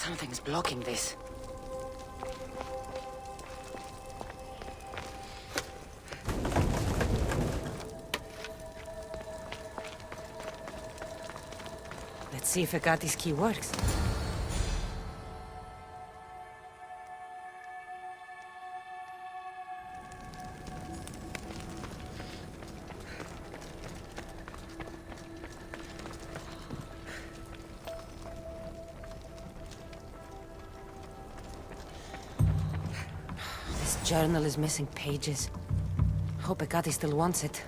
Something's blocking this. Let's see if Agati's key works. This journal is missing pages. Hope Agati still wants it.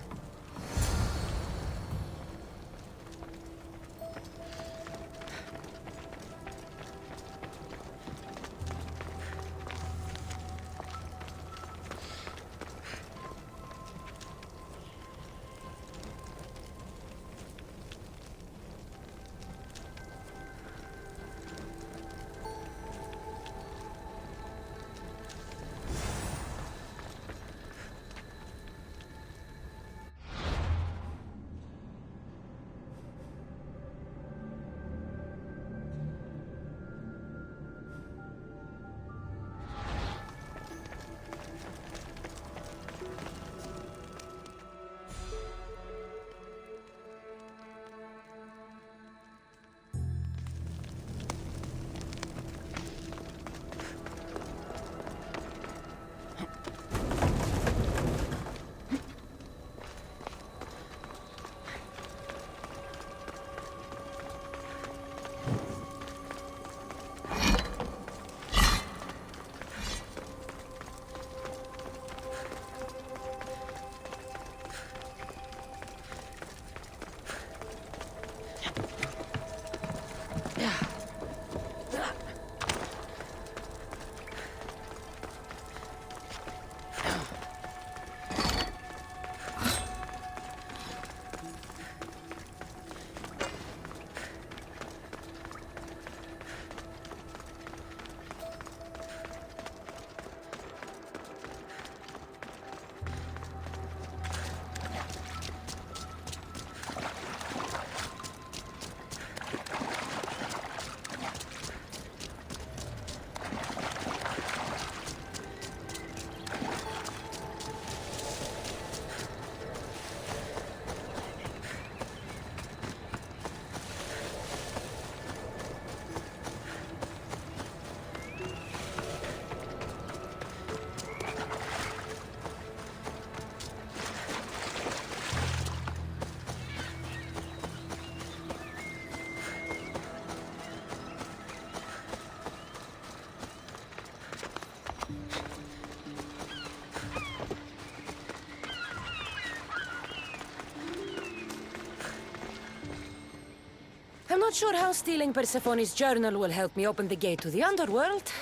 I'm not sure how stealing Persephone's journal will help me open the gate to the underworld,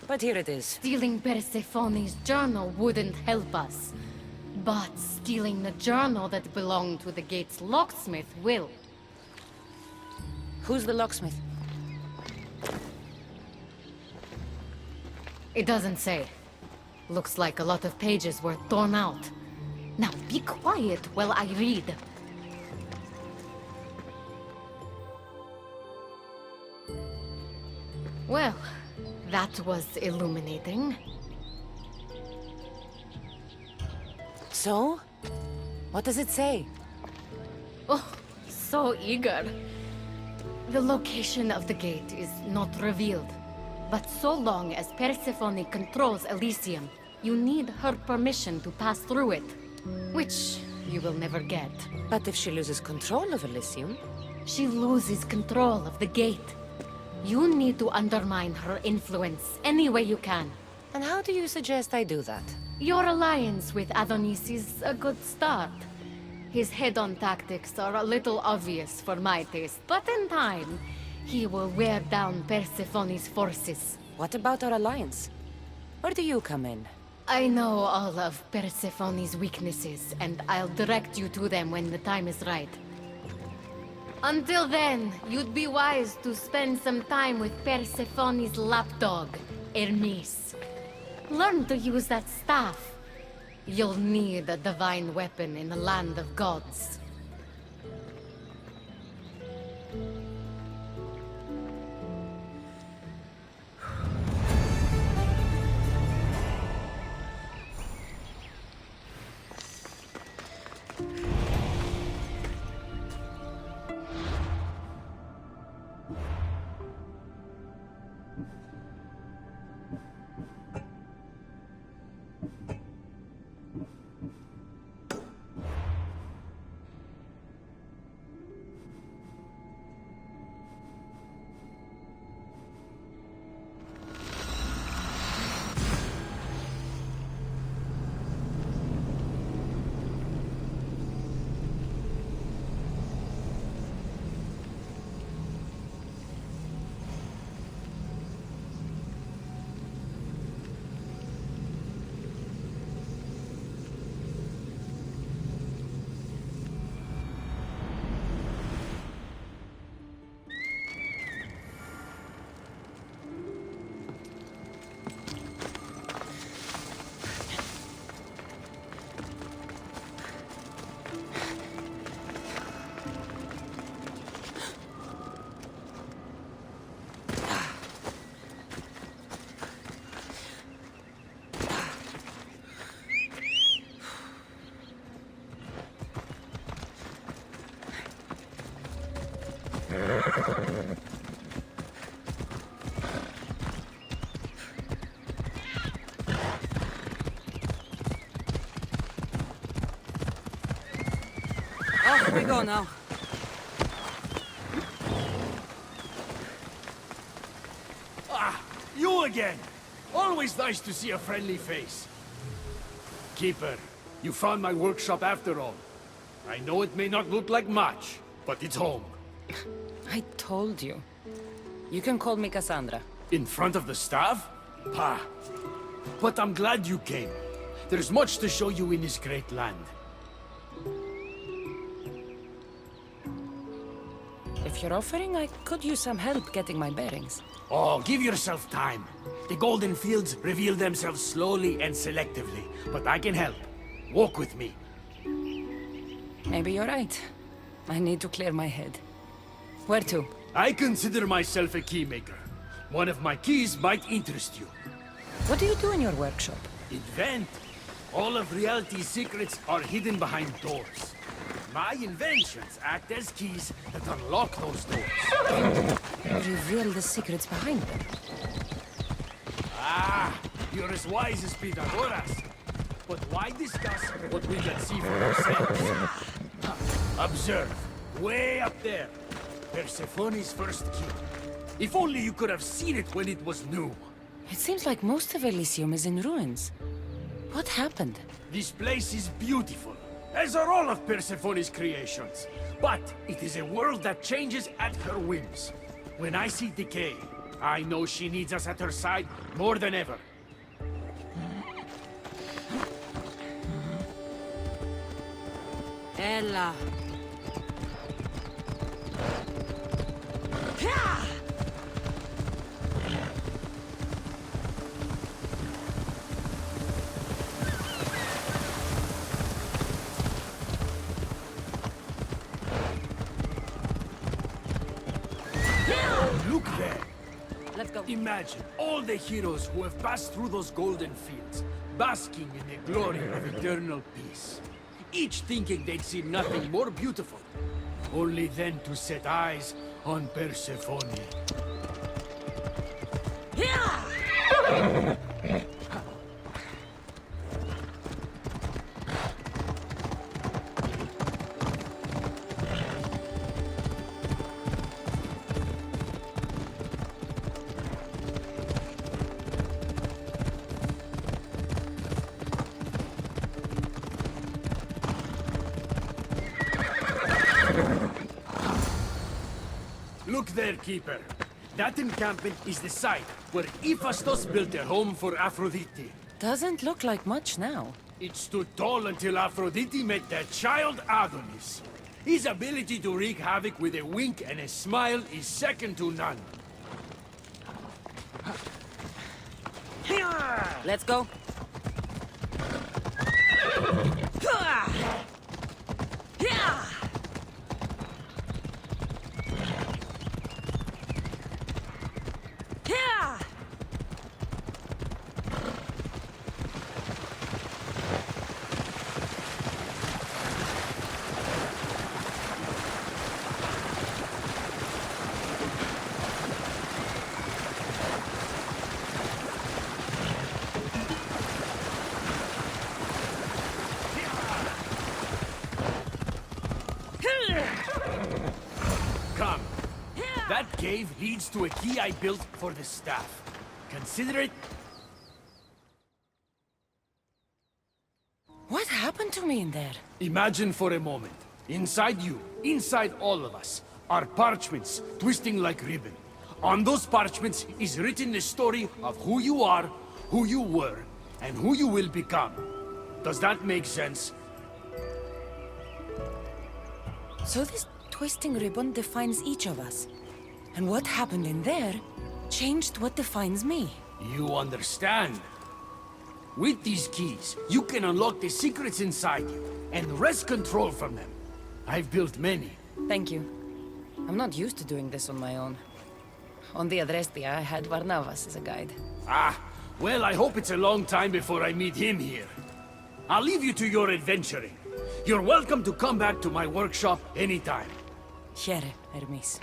but here it is. Stealing Persephone's journal wouldn't help us. But stealing the journal that belonged to the gate's locksmith will. Who's the locksmith? It doesn't say. Looks like a lot of pages were torn out. Now be quiet while I read. Well, that was illuminating. So? What does it say? Oh, so eager. The location of the gate is not revealed. But so long as Persephone controls Elysium, you need her permission to pass through it. Which you will never get. But if she loses control of Elysium? She loses control of the gate. You need to undermine her influence any way you can. And how do you suggest I do that? Your alliance with Adonis is a good start. His head-on tactics are a little obvious for my taste, but in time, he will wear down Persephone's forces. What about our alliance? Where do you come in? I know all of Persephone's weaknesses, and I'll direct you to them when the time is right. Until then, you'd be wise to spend some time with Persephone's lapdog, Hermes. Learn to use that staff. You'll need a divine weapon in the land of gods. we go now. Ah, you again! Always nice to see a friendly face. Keeper, you found my workshop after all. I know it may not look like much, but it's home. I told you. You can call me Cassandra. In front of the staff? Pah. But I'm glad you came. There's much to show you in this great land. If you're offering, I could use some help getting my bearings. Oh, give yourself time. The golden fields reveal themselves slowly and selectively, but I can help. Walk with me. Maybe you're right. I need to clear my head. Where to? I consider myself a keymaker. One of my keys might interest you. What do you do in your workshop? Invent. All of reality's secrets are hidden behind doors. My inventions act as keys that unlock those doors. Reveal the secrets behind them. Ah, you're as wise as Pythagoras. But why discuss what we can see for ourselves? Observe, way up there, Persephone's first key. If only you could have seen it when it was new. It seems like most of Elysium is in ruins. What happened? This place is beautiful, as are all of Persephone's creations. But it is a world that changes at her whims. When I see decay, I know she needs us at her side more than ever. Ella. Look there! Let's go. Imagine all the heroes who have passed through those golden fields, basking in the glory of eternal peace. Each thinking they'd see nothing more beautiful, only then to set eyes on Persephone. Look there, Keeper. That encampment is the site where Hephaestus built a home for Aphrodite. Doesn't look like much now. It stood tall until Aphrodite met their child Adonis. His ability to wreak havoc with a wink and a smile is second to none. Let's go. Come. That cave leads to a key I built for the staff. Consider it... What happened to me in there? Imagine for a moment. Inside you, inside all of us, are parchments twisting like ribbon. On those parchments is written the story of who you are, who you were, and who you will become. Does that make sense? So this twisting ribbon defines each of us. And what happened in there changed what defines me. You understand? With these keys, you can unlock the secrets inside you and wrest control from them. I've built many. Thank you. I'm not used to doing this on my own. On the Adrestia, I had Varnavas as a guide. Ah, well, I hope it's a long time before I meet him here. I'll leave you to your adventuring. You're welcome to come back to my workshop anytime. Here, Hermes.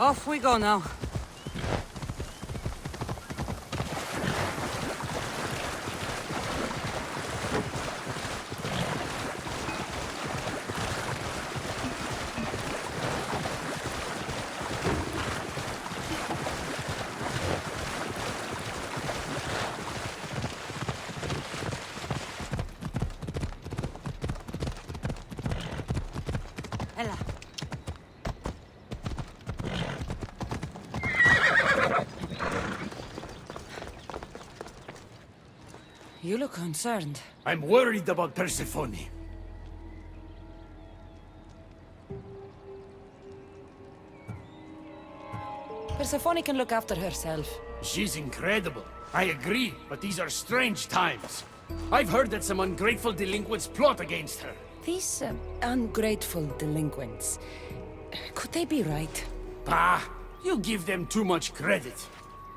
Off we go now. Ella. You look concerned. I'm worried about Persephone. Persephone can look after herself. She's incredible. I agree, but these are strange times. I've heard that some ungrateful delinquents plot against her. These ungrateful delinquents. Could they be right? Bah! You give them too much credit.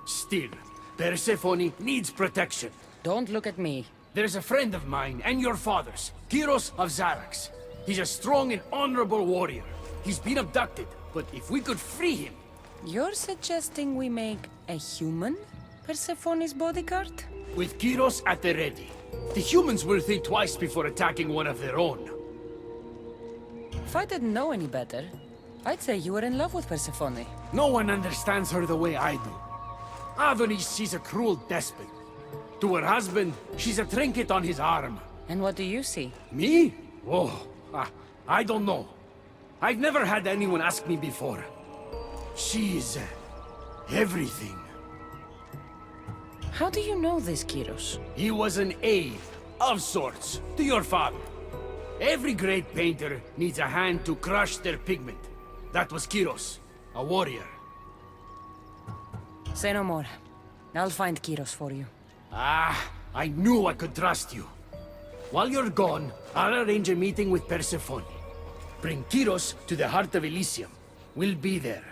Still, Persephone needs protection. Don't look at me. There's a friend of mine and your father's, Kyros of Xarax. He's a strong and honorable warrior. He's been abducted, but if we could free him... You're suggesting we make a human Persephone's bodyguard? With Kyros at the ready, the humans will think twice before attacking one of their own. If I didn't know any better, I'd say you were in love with Persephone. No one understands her the way I do. Adonis, she's a cruel despot. To her husband, she's a trinket on his arm. And what do you see? Me? Oh, I don't know. I've never had anyone ask me before. She's... everything. How do you know this, Kyros? He was an aide, of sorts, to your father. Every great painter needs a hand to crush their pigment. That was Kyros, a warrior. Say no more. I'll find Kyros for you. Ah, I knew I could trust you. While you're gone, I'll arrange a meeting with Persephone. Bring Kyros to the heart of Elysium. We'll be there.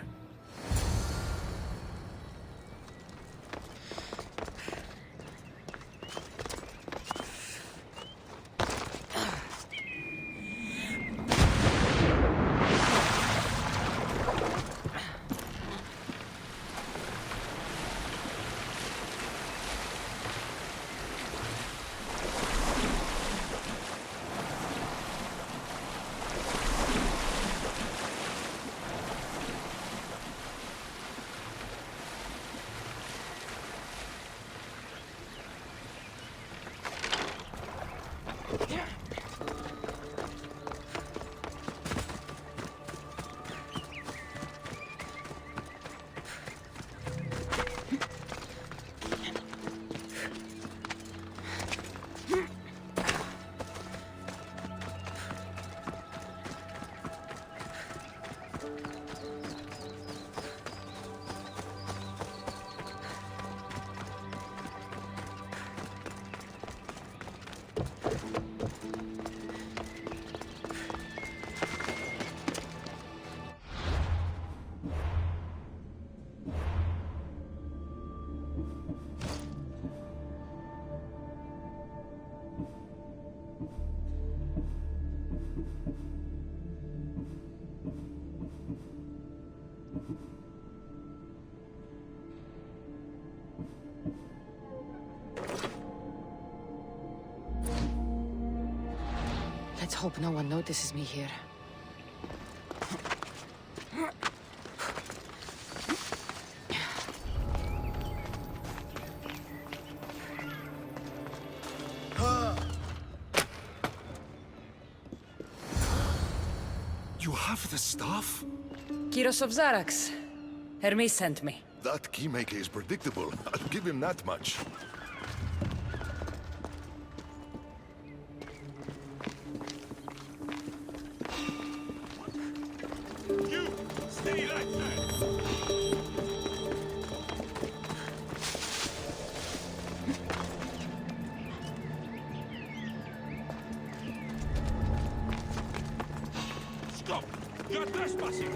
Let's hope no one notices me here. You have the staff? Kyros of Xarax. Hermes sent me. That keymaker is predictable. I'll give him that much. You stay like that. Stop! You're trespassing!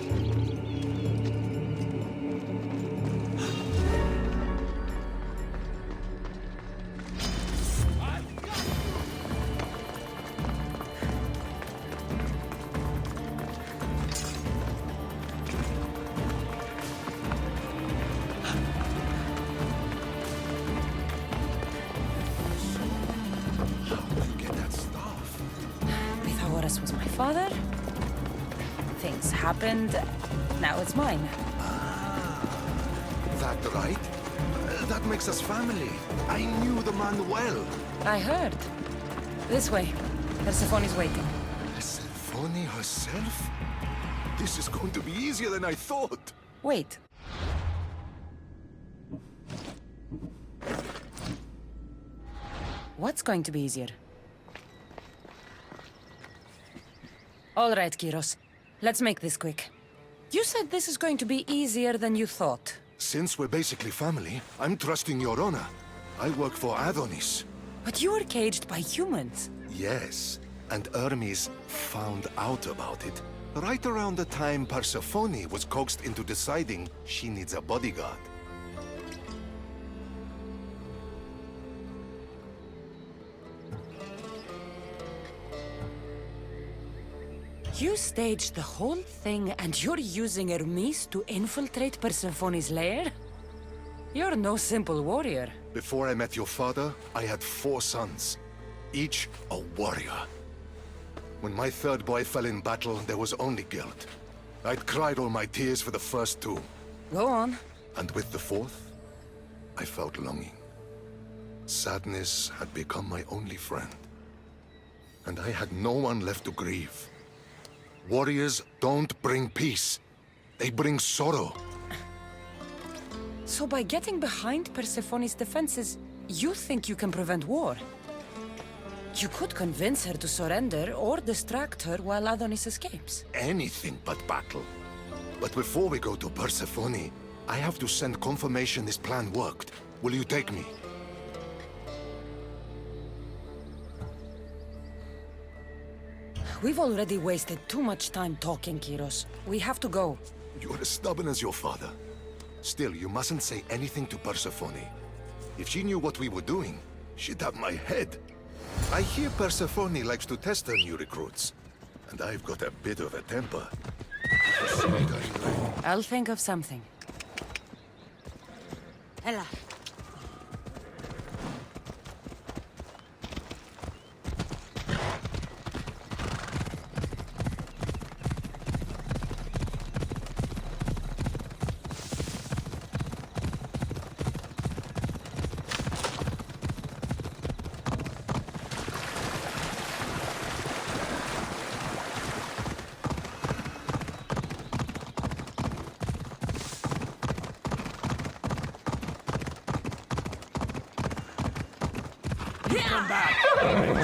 father. Things happened. Now it's mine. That right? That makes us family. I knew the man well. I heard. This way. Persephone's waiting. Persephone herself? This is going to be easier than I thought. Wait. What's going to be easier? All right, Kyros. Let's make this quick. You said this is going to be easier than you thought. Since we're basically family, I'm trusting your honor. I work for Adonis. But you were caged by humans. Yes, and Hermes found out about it. Right around the time Persephone was coaxed into deciding she needs a bodyguard. You staged the whole thing and you're using Hermes to infiltrate Persephone's lair? You're no simple warrior. Before I met your father, I had 4 sons, each a warrior. When my third boy fell in battle, there was only guilt. I'd cried all my tears for the first 2. Go on. And with the 4th, I felt longing. Sadness had become my only friend. And I had no one left to grieve. Warriors don't bring peace. They bring sorrow. So by getting behind Persephone's defenses, you think you can prevent war? You could convince her to surrender or distract her while Adonis escapes. Anything but battle. But before we go to Persephone, I have to send confirmation this plan worked. Will you take me? We've already wasted too much time talking, Kyros. We have to go. You're as stubborn as your father. Still, you mustn't say anything to Persephone. If she knew what we were doing, she'd have my head. I hear Persephone likes to test her new recruits. And I've got a bit of a temper. I'll think of something. Ella. Come back!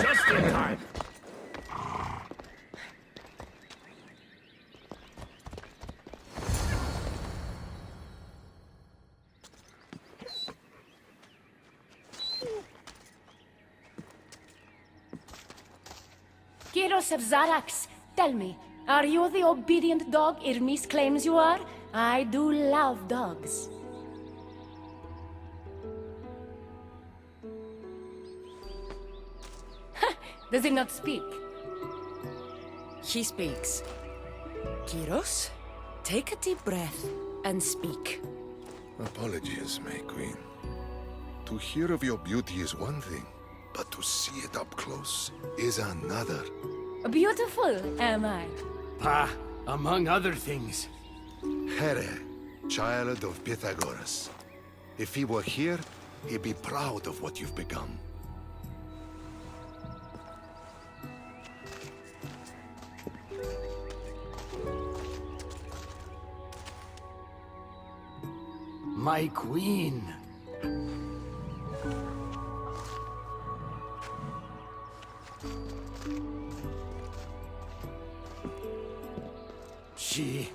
Just in time! Kyros of Zarax, tell me, are you the obedient dog Hermes claims you are? I do love dogs. Does he not speak? He speaks. Kyros, take a deep breath and speak. Apologies, May Queen. To hear of your beauty is one thing, but to see it up close is another. Beautiful, am I? Among other things. Here, child of Pythagoras. If he were here, he'd be proud of what you've become. My queen. She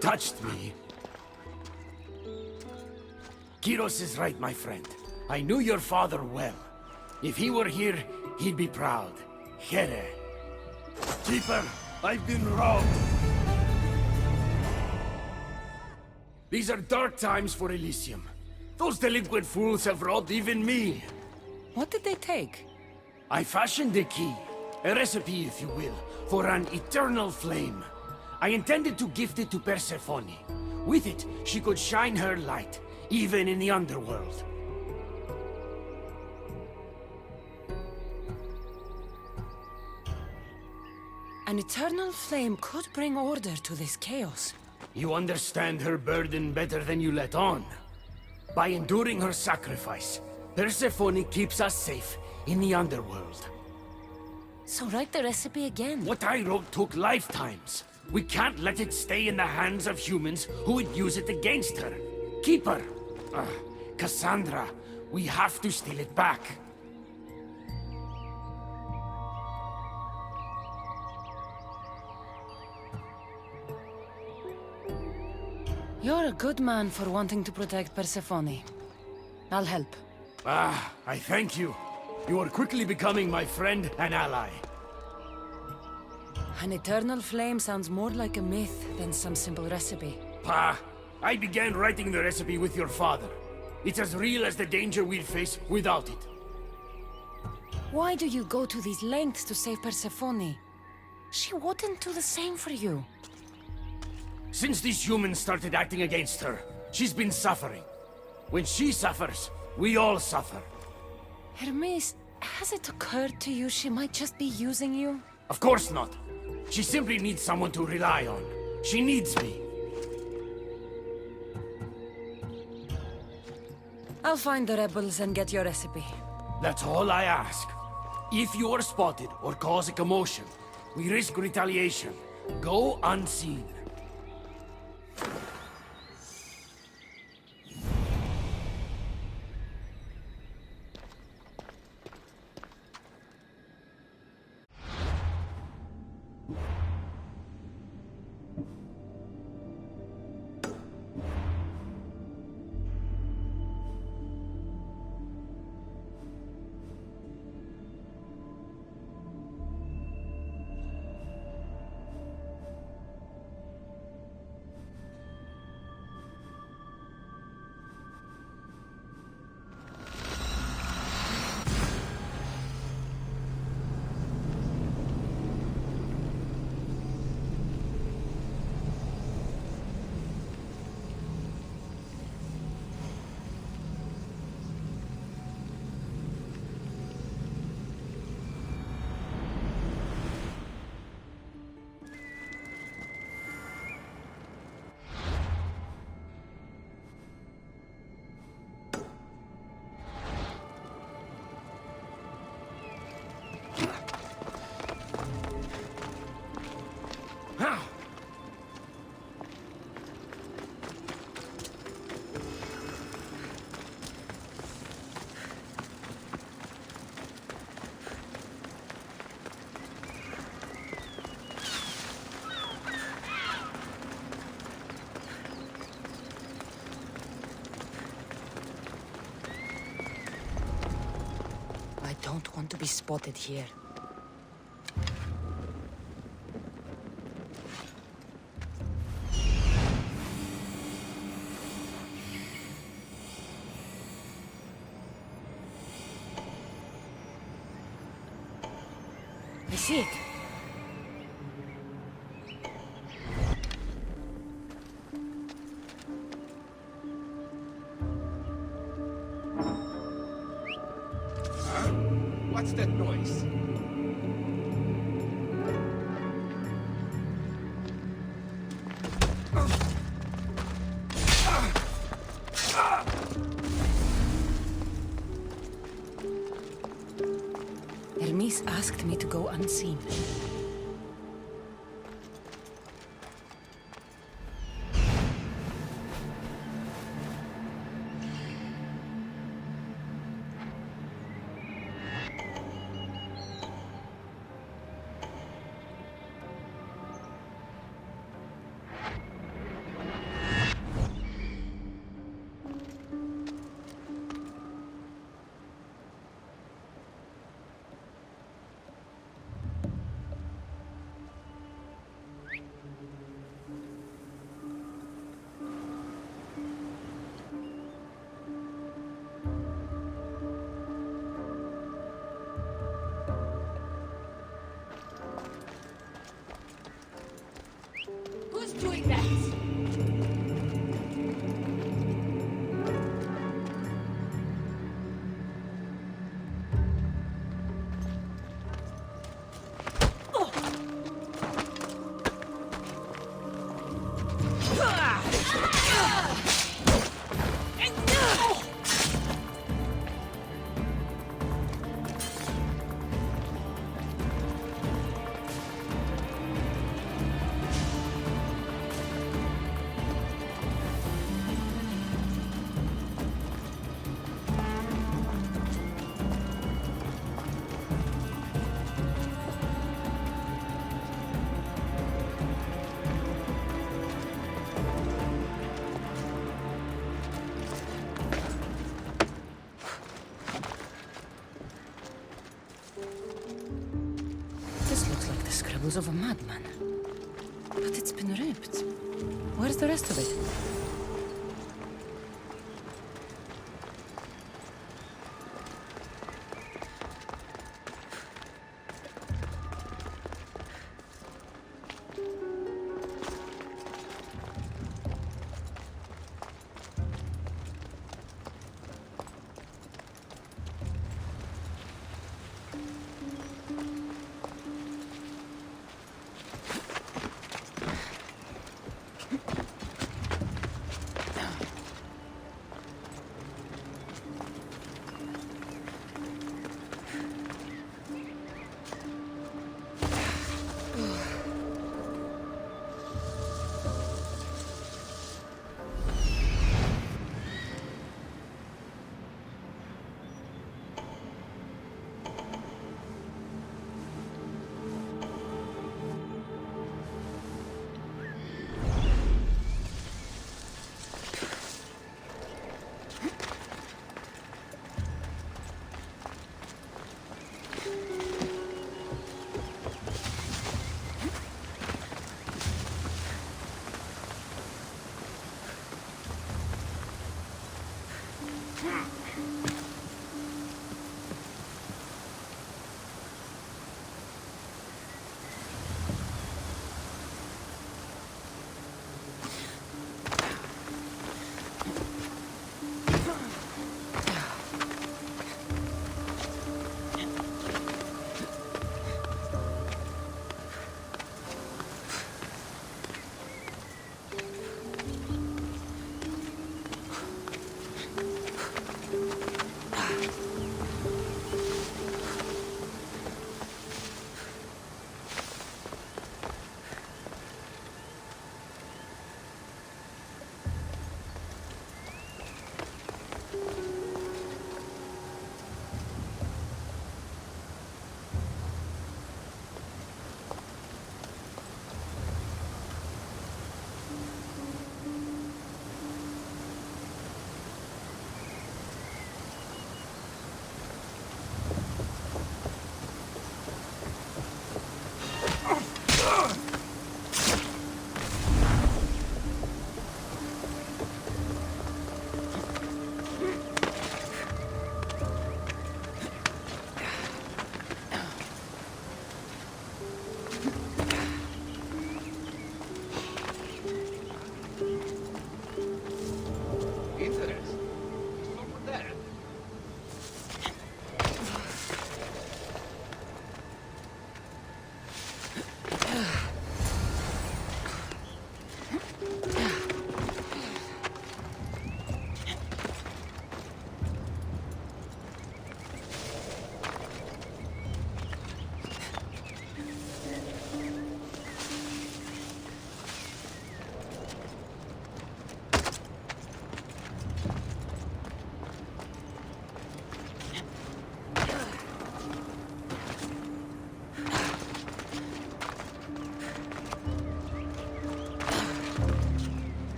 touched me. Kyros is right, my friend. I knew your father well. If he were here, he'd be proud. Here. Keeper, I've been robbed. These are dark times for Elysium. Those delinquent fools have robbed even me. What did they take? I fashioned a key, a recipe if you will, for an eternal flame. I intended to gift it to Persephone. With it, she could shine her light, even in the underworld. An eternal flame could bring order to this chaos. You understand her burden better than you let on. By enduring her sacrifice, Persephone keeps us safe in the underworld. So write the recipe again. What I wrote took lifetimes. We can't let it stay in the hands of humans who would use it against her. Keep her. Cassandra, we have to steal it back. You're a good man for wanting to protect Persephone. I'll help. I thank you. You are quickly becoming my friend and ally. An eternal flame sounds more like a myth than some simple recipe. I began writing the recipe with your father. It's as real as the danger we'd face without it. Why do you go to these lengths to save Persephone? She wouldn't do the same for you. Since these humans started acting against her, she's been suffering. When she suffers, we all suffer. Hermes, has it occurred to you she might just be using you? Of course not. She simply needs someone to rely on. She needs me. I'll find the rebels and get your recipe. That's all I ask. If you are spotted or cause a commotion, we risk retaliation. Go unseen. I don't want to be spotted here. I see it. What's that noise? Hermes asked me to go unseen. those of a madman. But it's been ripped. Where's the rest of it?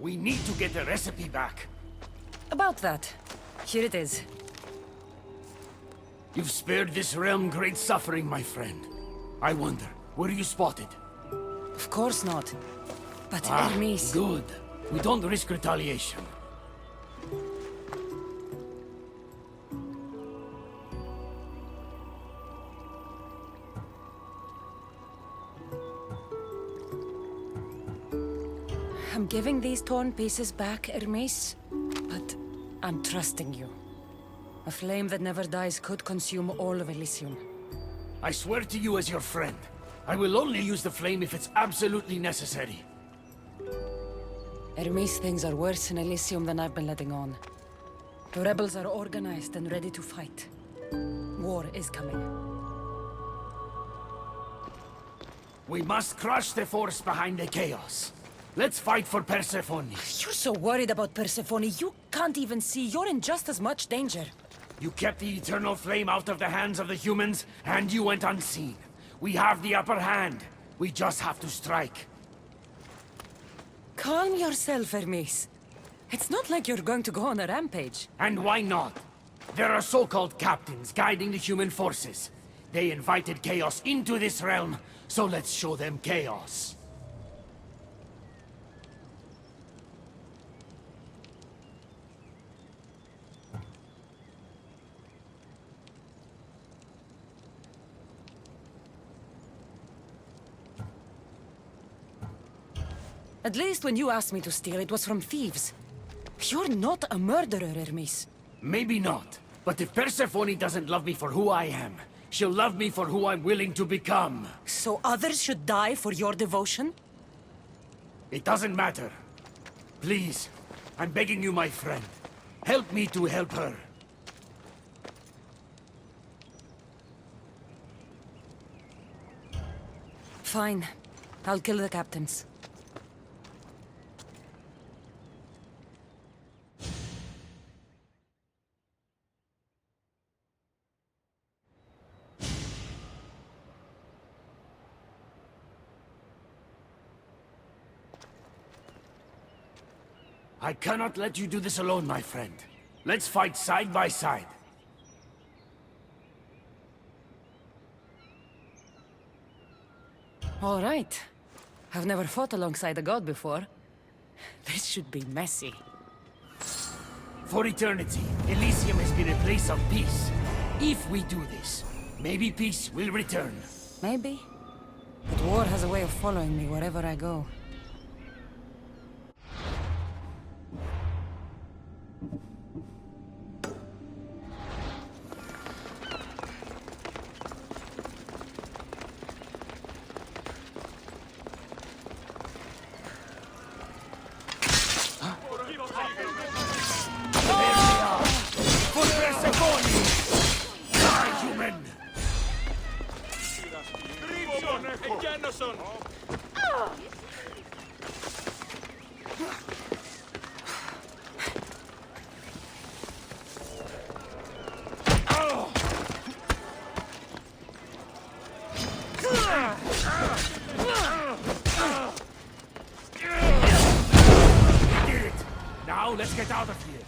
We need to get the recipe back. About that. Here it is. You've spared this realm great suffering, my friend. I wonder, were you spotted? Of course not. But Hermes... Good. We don't risk retaliation. I'm giving these torn pieces back, Hermes. But I'm trusting you. A flame that never dies could consume all of Elysium. I swear to you as your friend, I will only use the flame if it's absolutely necessary. Hermes, things are worse in Elysium than I've been letting on. The rebels are organized and ready to fight. War is coming. We must crush the force behind the chaos. Let's fight for Persephone. You're so worried about Persephone, you can't even see you're in just as much danger. You kept the eternal flame out of the hands of the humans, and you went unseen. We have the upper hand. We just have to strike. Calm yourself, Hermes. It's not like you're going to go on a rampage. And why not? There are so-called captains guiding the human forces. They invited chaos into this realm, so let's show them chaos. At least when you asked me to steal, it was from thieves. You're not a murderer, Hermes. Maybe not. But if Persephone doesn't love me for who I am, she'll love me for who I'm willing to become. So others should die for your devotion? It doesn't matter. Please, I'm begging you, my friend. Help me to help her. Fine. I'll kill the captains. I cannot let you do this alone, my friend. Let's fight side by side. All right. I've never fought alongside a god before. This should be messy. For eternity, Elysium has been a place of peace. If we do this, maybe peace will return. Maybe. But war has a way of following me wherever I go. For Persephone! Die, human! Εκένωσον! We did it! Now let's get out of here.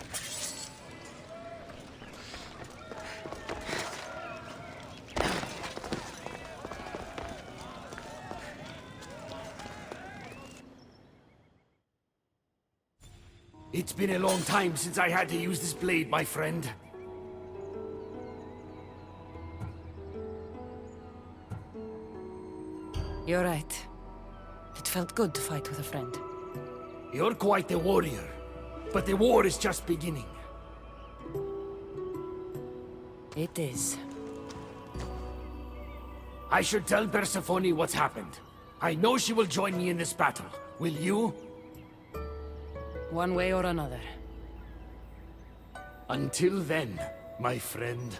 It's been a long time since I had to use this blade, my friend. You're right. It felt good to fight with a friend. You're quite the warrior, but the war is just beginning. It is. I should tell Persephone what's happened. I know she will join me in this battle. Will you? One way or another. Until then, my friend.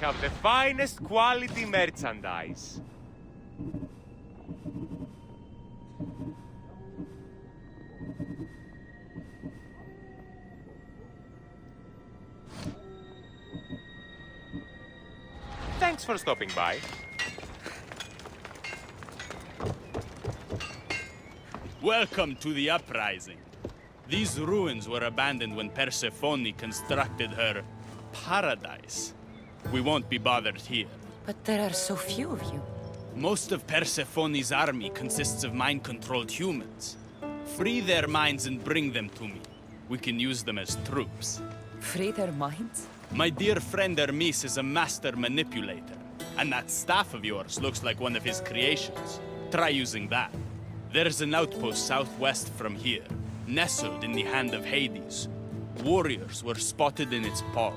have the finest quality merchandise. Thanks for stopping by. Welcome to the uprising. These ruins were abandoned when Persephone constructed her paradise. We won't be bothered here. But there are so few of you. Most of Persephone's army consists of mind-controlled humans. Free their minds and bring them to me. We can use them as troops. Free their minds? My dear friend Hermes is a master manipulator. And that staff of yours looks like one of his creations. Try using that. There's an outpost southwest from here, nestled in the hand of Hades. Warriors were spotted in its paw.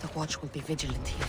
The watch will be vigilant here.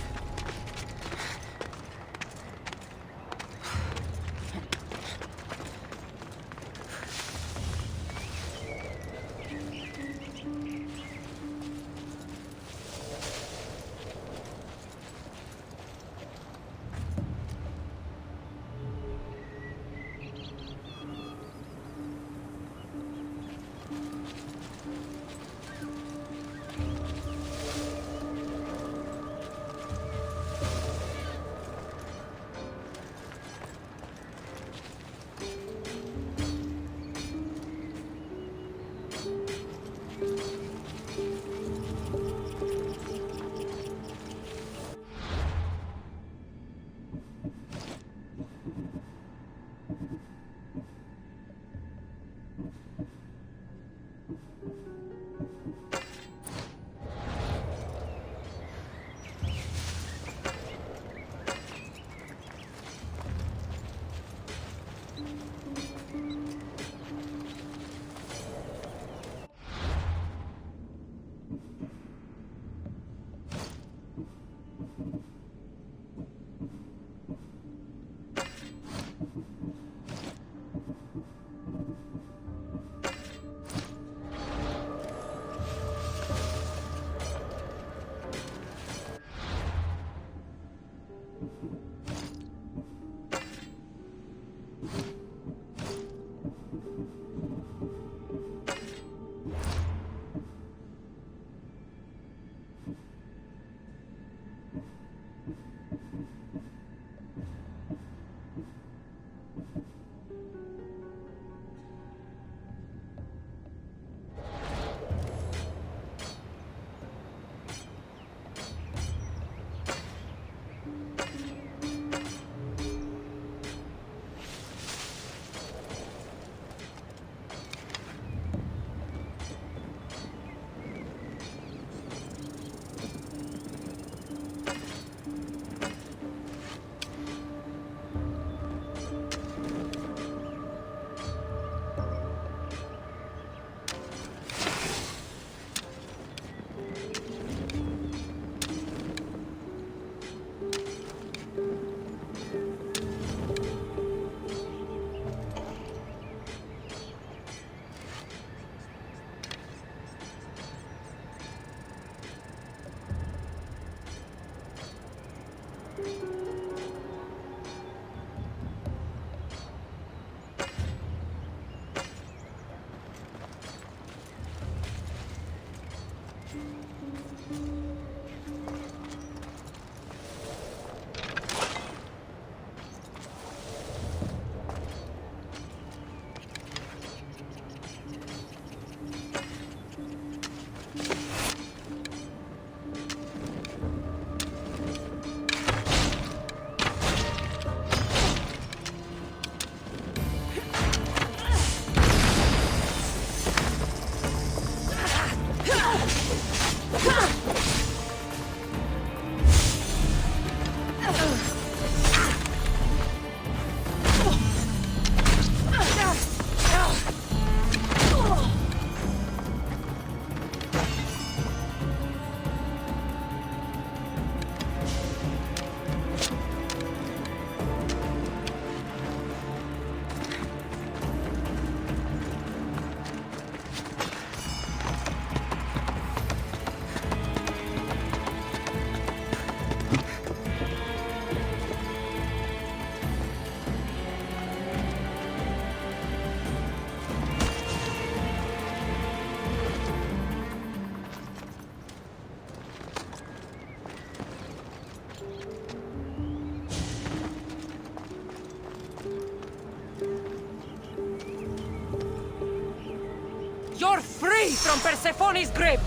You're free from Persephone's grip!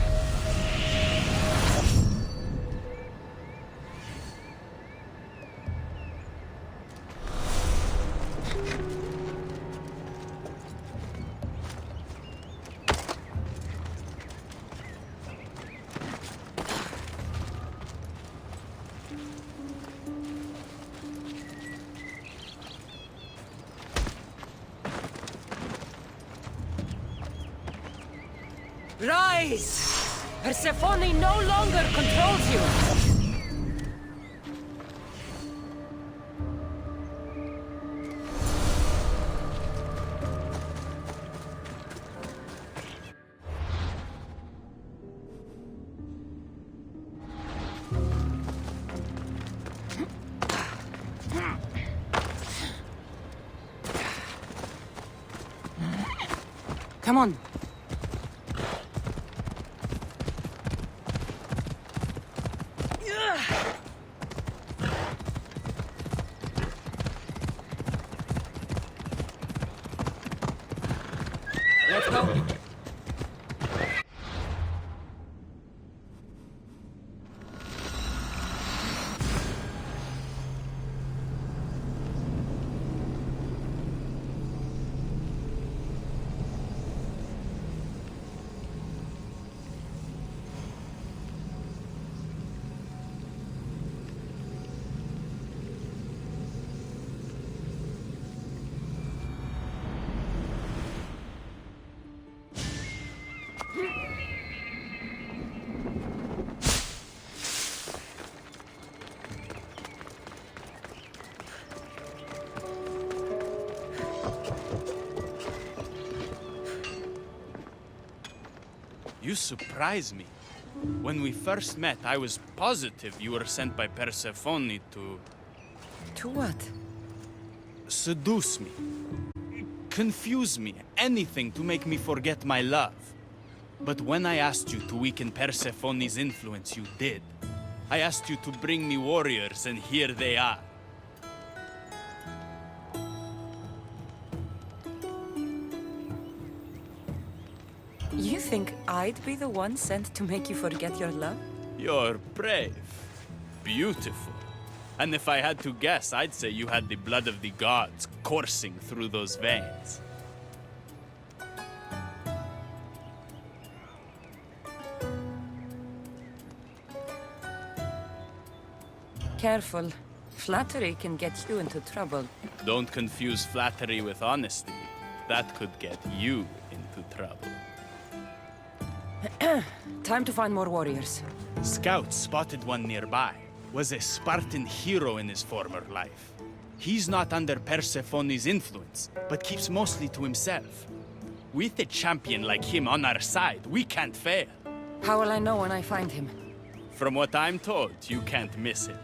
Rise! Persephone no longer controls you! Come on. Let's go. You surprise me. When we first met, I was positive you were sent by Persephone to... To what? seduce me. Confuse me. Anything to make me forget my love. But when I asked you to weaken Persephone's influence, you did. I asked you to bring me warriors, and here they are. You think I'd be the one sent to make you forget your love? You're brave. Beautiful. And if I had to guess, I'd say you had the blood of the gods coursing through those veins. Careful. Flattery can get you into trouble. Don't confuse flattery with honesty. That could get you into trouble. Time to find more warriors. Scouts spotted one nearby. Was a Spartan hero in his former life. He's not under Persephone's influence, but keeps mostly to himself. With a champion like him on our side, we can't fail. How will I know when I find him? From what I'm told, you can't miss him.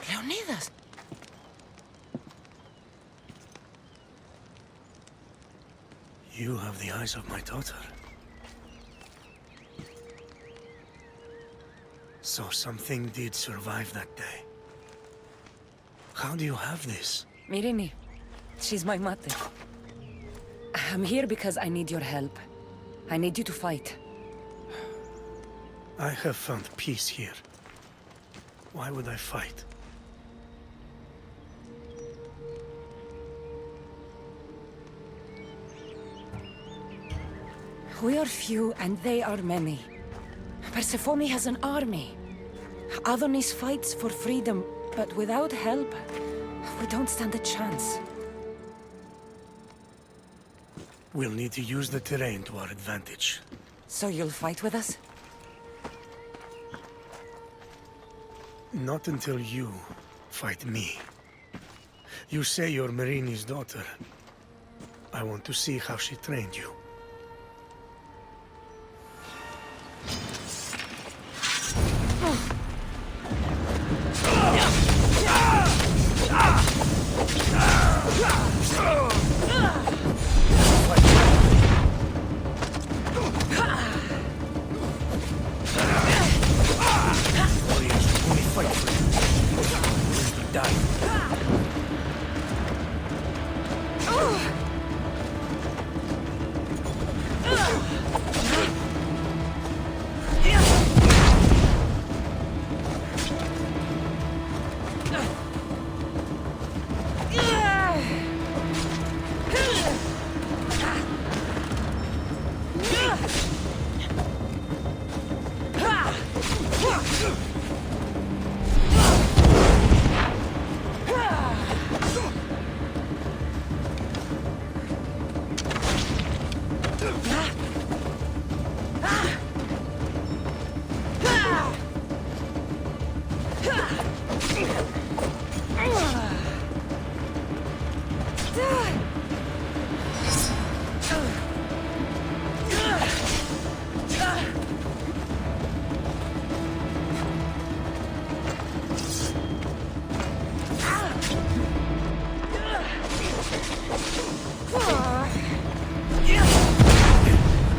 Leonidas! You have the eyes of my daughter. So something did survive that day. How do you have this? Mirini. She's my mother. I'm here because I need your help. I need you to fight. I have found peace here. Why would I fight? We are few and they are many. Persephone has an army. Adonis fights for freedom, but without help, we don't stand a chance. We'll need to use the terrain to our advantage. So you'll fight with us? Not until you fight me. You say you're Marini's daughter. I want to see how she trained you. Warriors only fight for you. You die.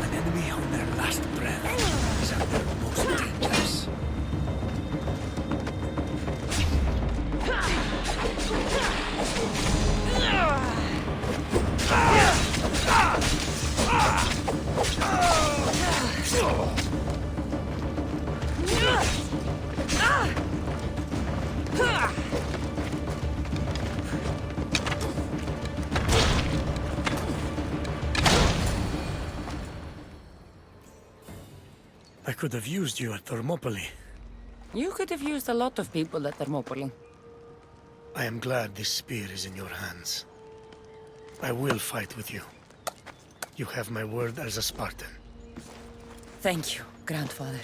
An enemy on their last breath is at their most dangerous. I could have used you at Thermopylae. You could have used a lot of people at Thermopylae. I am glad this spear is in your hands. I will fight with you. You have my word as a Spartan. Thank you, grandfather.